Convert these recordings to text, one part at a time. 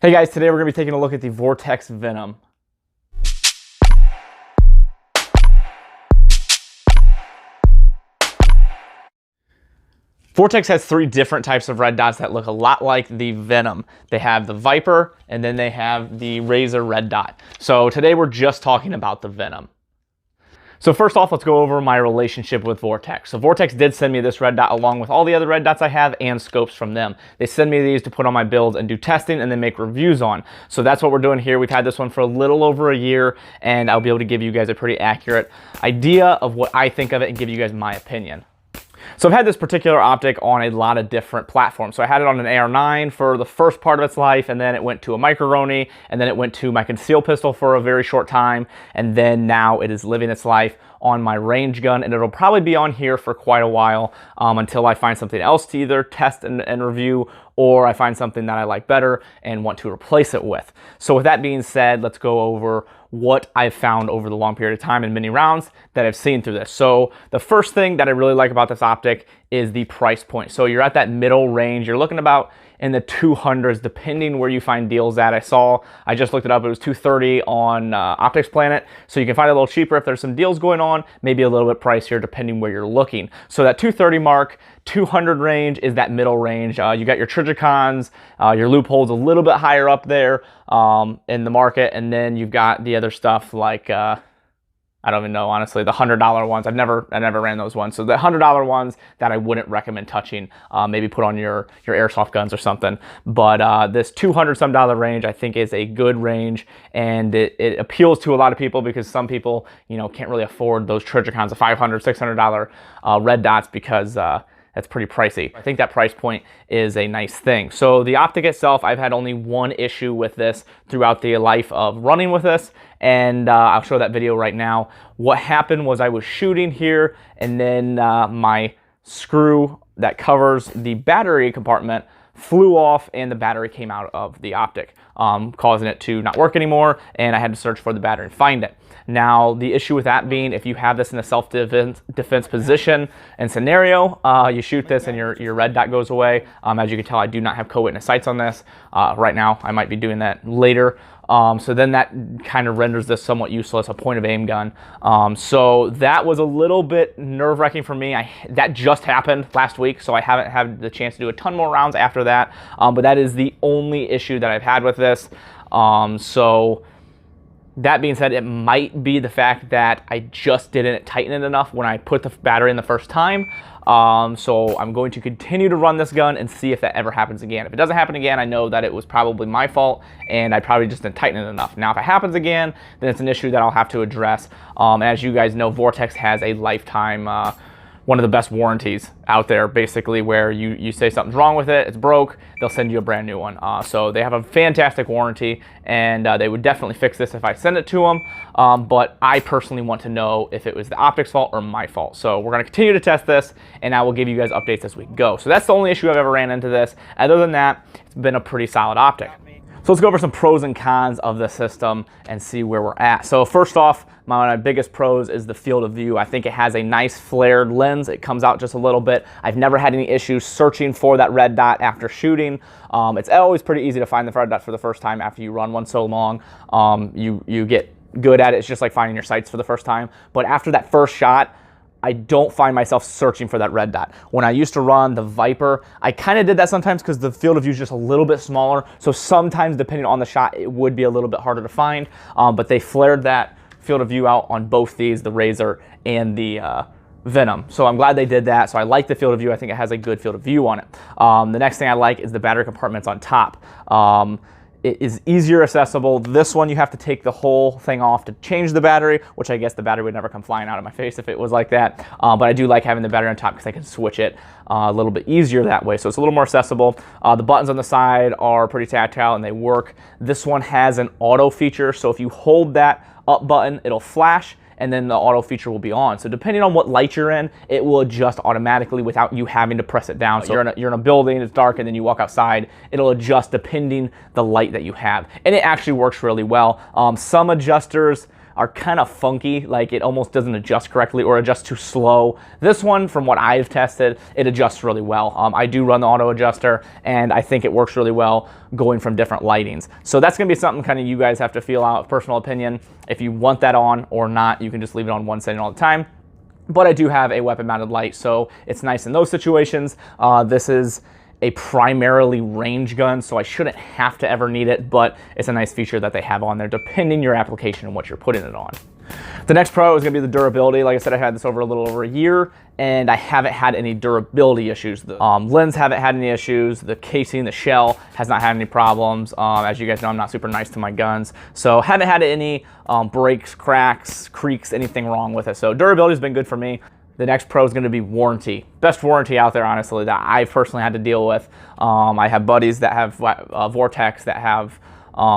Hey guys, today we're going to be taking a look at the Vortex Venom. Vortex has three different types of red dots that look a lot like the Venom. They have the Viper, and then they have the Razor red dot. So today we're just talking about the Venom. So first off, let's go over my relationship with Vortex. So Vortex did send me this red dot along with all the other red dots I have and scopes from them. They send me these to put on my builds and do testing and then make reviews on. So that's what we're doing here. We've had this one for a little over a year, and I'll be able to give you guys a pretty accurate idea of what I think of it and give you guys my opinion. So I've had this particular optic on a lot of different platforms. So I had it on an AR9 for the first part of its life, and then it went to a Micro-Roni, and then it went to my concealed pistol for a very short time, and then now it is living its life on my range gun, and it'll probably be on here for quite a while until I find something else to either test and review, or I find something that I like better and want to replace it with. So with that being said, let's go over what I've found over the long period of time in many rounds that I've seen through this. So the first thing that I really like about this optic is the price point. So you're at that middle range. You're looking about in the 200s, depending where you find deals at. I just looked it up, it was $230 on Optics Planet. So you can find it a little cheaper if there's some deals going on, maybe a little bit pricier depending where you're looking. So that 230 mark, 200 range is that middle range. You got your Trijicons, your loopholes a little bit higher up there in the market, and then you've got the other stuff like I don't even know, honestly, the $100 ones. I never ran those ones. So the $100 ones that I wouldn't recommend touching, maybe put on your airsoft guns or something. But this $200 some range, I think, is a good range, and it appeals to a lot of people because some people, you know, can't really afford those Trijicons, the $500, $600 red dots, because that's pretty pricey. I think that price point is a nice thing. So the optic itself, I've had only one issue with this throughout the life of running with this, and I'll show that video right now. What happened was I was shooting here, and then my screw that covers the battery compartment flew off, and the battery came out of the optic, causing it to not work anymore, and I had to search for the battery and find it. Now, the issue with that being, if you have this in a self-defense position and scenario, you shoot this and your red dot goes away. As you can tell, I do not have co-witness sights on this right now. I might be doing that later. So then that kind of renders this somewhat useless, a point of aim gun. So that was a little bit nerve-wracking for me. That just happened last week, so I haven't had the chance to do a ton more rounds after that. But that is the only issue that I've had with this. So that being said, it might be the fact that I just didn't tighten it enough when I put the battery in the first time. So I'm going to continue to run this gun and see if that ever happens again. If it doesn't happen again, I know that it was probably my fault and I probably just didn't tighten it enough. Now, if it happens again, then it's an issue that I'll have to address. As you guys know, Vortex has a lifetime, one of the best warranties out there, basically, where you say something's wrong with it, it's broke, they'll send you a brand new one. So they have a fantastic warranty, and they would definitely fix this if I send it to them. But I personally want to know if it was the optics fault or my fault. So we're gonna continue to test this, and I will give you guys updates as we go. So that's the only issue I've ever ran into this. Other than that, it's been a pretty solid optic. So let's go over some pros and cons of the system and see where we're at. So first off, my biggest pros is the field of view. I think it has a nice flared lens. It comes out just a little bit. I've never had any issues searching for that red dot after shooting. It's always pretty easy to find the red dot for the first time after you run one so long. You get good at it. It's just like finding your sights for the first time. But after that first shot, I don't find myself searching for that red dot. When I used to run the Viper, I kind of did that sometimes because the field of view is just a little bit smaller. So sometimes, depending on the shot, it would be a little bit harder to find. But they flared that field of view out on both these, the Razor and the Venom. So I'm glad they did that. So I like the field of view. I think it has a good field of view on it. The next thing I like is the battery compartments on top. It is easier accessible. This one, you have to take the whole thing off to change the battery, which I guess the battery would never come flying out of my face if it was like that. But I do like having the battery on top because I can switch it a little bit easier that way. So it's a little more accessible. The buttons on the side are pretty tactile and they work. This one has an auto feature. So if you hold that up button, it'll flash, and then the auto feature will be on. So depending on what light you're in, it will adjust automatically without you having to press it down. So you're in a building, it's dark, and then you walk outside, it'll adjust depending the light that you have. And it actually works really well. Some adjusters are kind of funky, like it almost doesn't adjust correctly or adjusts too slow. This one, from what I've tested, it adjusts really well. I do run the auto adjuster, and I think it works really well going from different lightings. So that's gonna be something kind of you guys have to feel out, personal opinion. If you want that on or not, you can just leave it on one setting all the time. But I do have a weapon mounted light, so it's nice in those situations. This is a primarily range gun, so I shouldn't have to ever need it, but it's a nice feature that they have on there depending your application and what you're putting it on. The next pro is gonna be the durability. Like I said, I had this over a little over a year, and I haven't had any durability issues. The lens haven't had any issues. The casing, the shell has not had any problems. As you guys know, I'm not super nice to my guns, so haven't had any breaks, cracks, creaks, anything wrong with it. So durability has been good for me. The next pro is going to be warranty. Best warranty out there, honestly, that I've personally had to deal with. I have buddies that have Vortex that have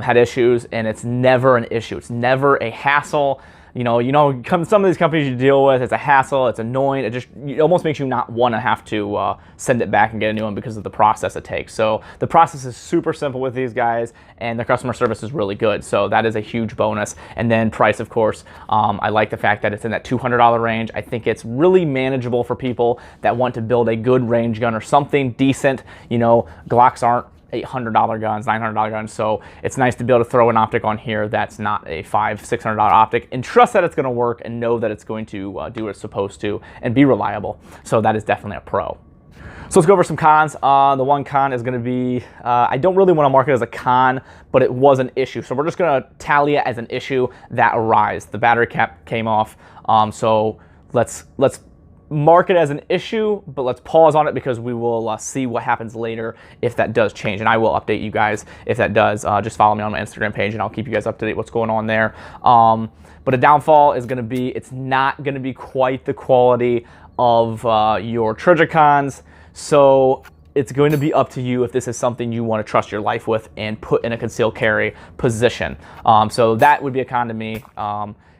had issues, and it's never an issue. It's never a hassle. Some of these companies you deal with, it's a hassle, it's annoying. It almost makes you not want to have to send it back and get a new one because of the process it takes. So the process is super simple with these guys, and the customer service is really good. So that is a huge bonus. And then price, of course, I like the fact that it's in that $200 range. I think it's really manageable for people that want to build a good range gun or something decent. Glocks aren't $800 guns, $900 guns, so it's nice to be able to throw an optic on here that's not a $500-$600 optic and trust that it's going to work and know that it's going to do what it's supposed to and be reliable. So that is definitely a pro. So let's go over some cons. The one con is going to be, I don't really want to mark it as a con, but it was an issue. So we're just going to tally it as an issue that arose. The battery cap came off, so let's mark it as an issue, but let's pause on it because we will see what happens later if that does change, and I will update you guys if that does. Just follow me on my Instagram page and I'll keep you guys up to date what's going on there. But a downfall is going to be, it's not going to be quite the quality of your Trijicons, so it's going to be up to you if this is something you want to trust your life with and put in a concealed carry position. So that would be a con to me.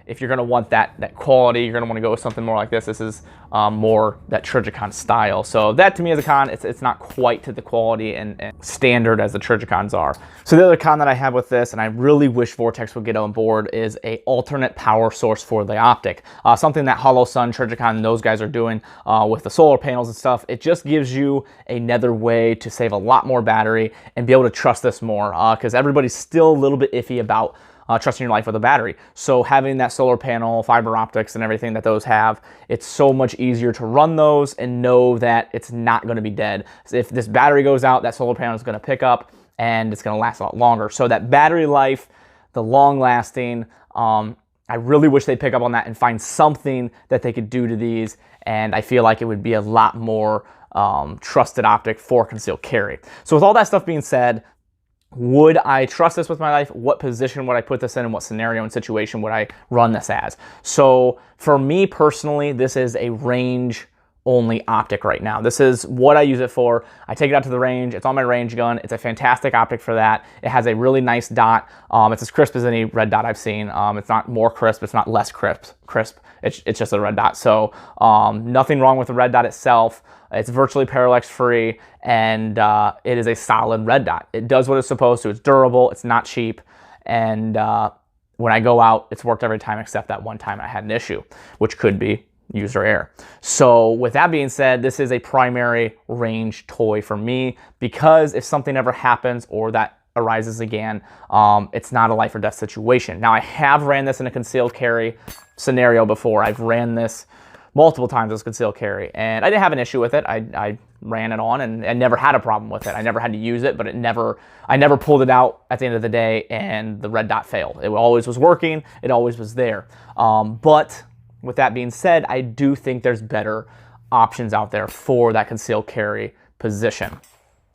If you're going to want that quality, you're going to want to go with something more like this. This is more that Trijicon style. So that to me is a con. It's not quite to the quality and standard as the Trijicons are. So the other con that I have with this, and I really wish Vortex would get on board, is a alternate power source for the optic. Something that Hollow Sun, Trijicon, and those guys are doing with the solar panels and stuff. It just gives you another way to save a lot more battery and be able to trust this more, because everybody's still a little bit iffy about trusting your life with a battery. So having that solar panel, fiber optics, and everything that those have, it's so much easier to run those and know that it's not going to be dead. So if this battery goes out, that solar panel is going to pick up and it's going to last a lot longer. So that battery life, the long lasting, I really wish they'd pick up on that and find something that they could do to these. And I feel like it would be a lot more trusted optic for concealed carry. So with all that stuff being said, would I trust this with my life? What position would I put this in, and what scenario and situation would I run this as? So for me personally, this is a range only optic right now. This is what I use it for. I take it out to the range. It's on my range gun. It's a fantastic optic for that. It has a really nice dot. It's as crisp as any red dot I've seen. It's not more crisp. It's not less crisp. It's just a red dot. So nothing wrong with the red dot itself. It's virtually parallax free, and it is a solid red dot. It does what it's supposed to. It's durable. It's not cheap. And when I go out, it's worked every time except that one time I had an issue, which could be user error. So with that being said, this is a primary range toy for me, because if something ever happens or that arises again, it's not a life or death situation. Now, I have ran this in a concealed carry scenario before. I've ran this multiple times as concealed carry, and I didn't have an issue with it. I ran it on and never had a problem with it. I never had to use it, but I never pulled it out at the end of the day and the red dot failed. It always was working. It always was there. But with that being said, I do think there's better options out there for that concealed carry position.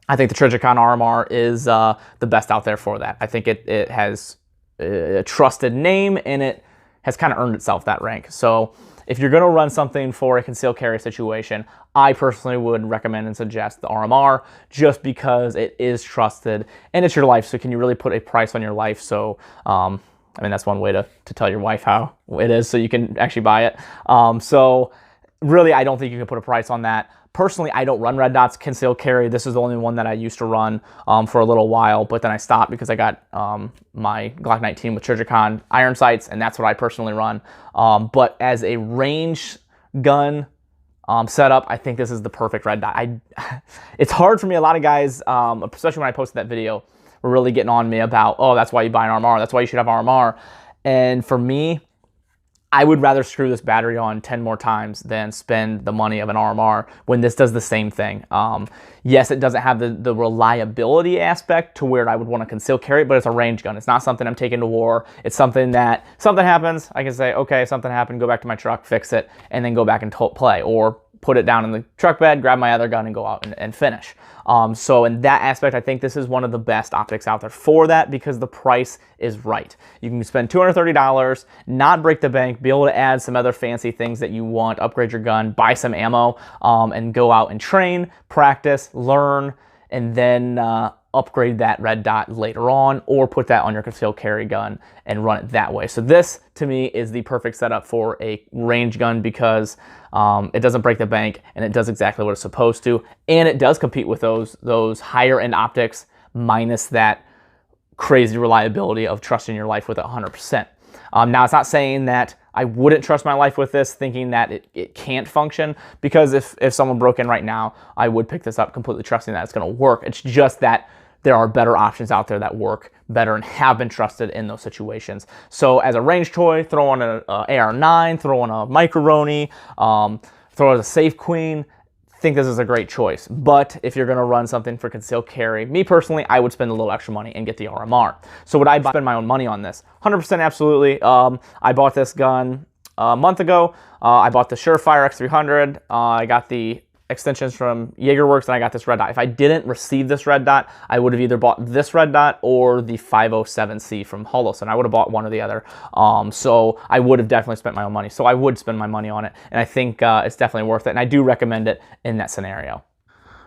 I think the Trijicon RMR is the best out there for that. I think it has a trusted name, and it has kind of earned itself that rank. So if you're going to run something for a concealed carry situation, I personally would recommend and suggest the RMR, just because it is trusted and it's your life. So can you really put a price on your life? So I mean, that's one way to tell your wife how it is, so you can actually buy it. So really, I don't think you can put a price on that, Personally, I don't run red dots concealed carry. This is the only one that I used to run for a little while, but then I stopped because I got my Glock 19 with Trijicon iron sights, and that's what I personally run. But as a range gun setup, I think this is the perfect red dot. It's hard for me. A lot of guys, especially when I posted that video, were really getting on me about, oh, that's why you buy an RMR. That's why you should have RMR. And for me, I would rather screw this battery on 10 more times than spend the money of an RMR when this does the same thing. Yes, it doesn't have the reliability aspect to where I would want to conceal carry it, but it's a range gun. It's not something I'm taking to war. It's something that, something happens, I can say, okay, something happened, go back to my truck, fix it, and then go back and play. Or put it down in the truck bed, grab my other gun, and go out and finish. So in that aspect, I think this is one of the best optics out there for that because the price is right. You can spend $230, not break the bank, be able to add some other fancy things that you want, upgrade your gun, buy some ammo, and go out and train, practice, learn, and then upgrade that red dot later on, or put that on your concealed carry gun and run it that way. So this, to me, is the perfect setup for a range gun because it doesn't break the bank and it does exactly what it's supposed to, and it does compete with those higher end optics minus that crazy reliability of trusting your life with it 100%. Now, it's not saying that I wouldn't trust my life with this, thinking that it can't function, because if someone broke in right now, I would pick this up completely trusting that it's going to work. It's just that there are better options out there that work better and have been trusted in those situations. So as a range toy, throw on an AR-9, throw on a Micro-Roni, throw on a Safe Queen. I think this is a great choice. But if you're going to run something for concealed carry, me personally, I would spend a little extra money and get the RMR. So would I spend my own money on this? 100% absolutely. I bought this gun a month ago. I bought the Surefire X300. I got the extensions from JagerWorks, and I got this red dot. If I didn't receive this red dot, I would have either bought this red dot or the 507C from Holosun. I would have bought one or the other. So I would have definitely spent my own money. So I would spend my money on it, and I think it's definitely worth it, and I do recommend it in that scenario.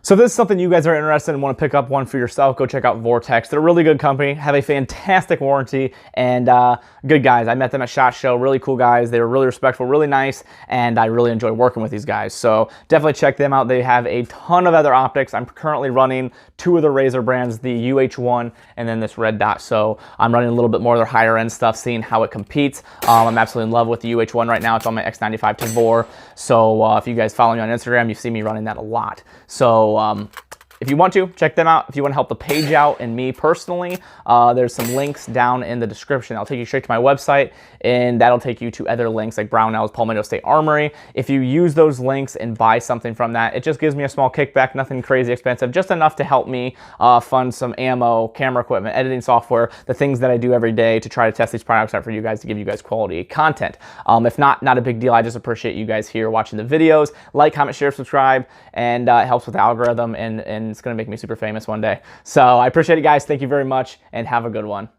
So if this is something you guys are interested in and want to pick up one for yourself, go check out Vortex. They're a really good company, have a fantastic warranty, and good guys. I met them at SHOT Show, really cool guys. They were really respectful, really nice, and I really enjoy working with these guys. So definitely check them out. They have a ton of other optics. I'm currently running 2 of the Razor brands, the UH1 and then this red dot. So I'm running a little bit more of their higher end stuff, seeing how it competes. I'm absolutely in love with the UH1 right now. It's on my X95 Tavor. So if you guys follow me on Instagram, you see me running that a lot. So if you want to, check them out. If you want to help the page out and me personally, there's some links down in the description. I'll take you straight to my website, and that'll take you to other links like Brownell's Palmetto State Armory. If you use those links and buy something from that, it just gives me a small kickback, nothing crazy expensive, just enough to help me fund some ammo, camera equipment, editing software, the things that I do every day to try to test these products out for you guys to give you guys quality content. If not a big deal. I just appreciate you guys here watching the videos. Like, comment, share, subscribe, and it helps with the algorithm, and it's going to make me super famous one day. So I appreciate it, guys. Thank you very much, and have a good one.